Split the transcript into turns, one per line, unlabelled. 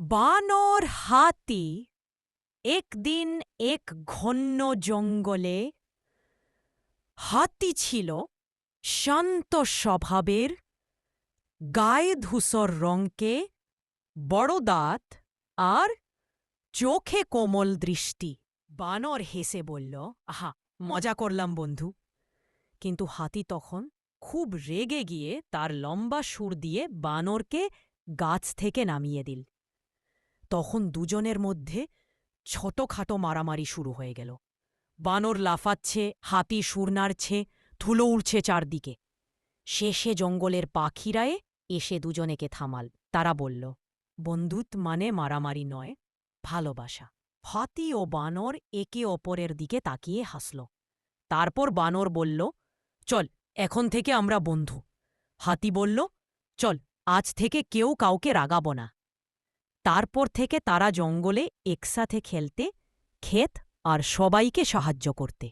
বানর হাতি একদিন এক ঘন জঙ্গলে। হাতি ছিল শান্ত স্বভাবের, গায়ে ধূসর রঙকে, বড় দাঁত আর চোখে কোমল দৃষ্টি। বানর হেসে বলল, আহা, মজা করলাম বন্ধু। কিন্তু হাতি তখন খুব রেগে গিয়ে তার লম্বা সুর দিয়ে বানরকে গাছ থেকে নামিয়ে দিল। তখন দুজনের মধ্যে ছোটখাটো মারামারি শুরু হয়ে গেল। বানর লাফাচ্ছে, হাতি সুর নাড়ছে, ধুলো উড়ছে চারদিকে। শেষে জঙ্গলের পাখিরায়ে এসে দুজনেকে থামাল। তারা বলল, বন্ধুত্ব মানে মারামারি নয়, ভালোবাসা। হাতি ও বানর একে অপরের দিকে তাকিয়ে হাসল। তারপর বানর বলল, চল, এখন থেকে আমরা বন্ধু। হাতি বলল, চল, আজ থেকে কেউ কাউকে রাগাব না। তারপর থেকে তারা জঙ্গলে একসাথে খেলতে, ক্ষেত আর সবাইকে সাহায্য করতে।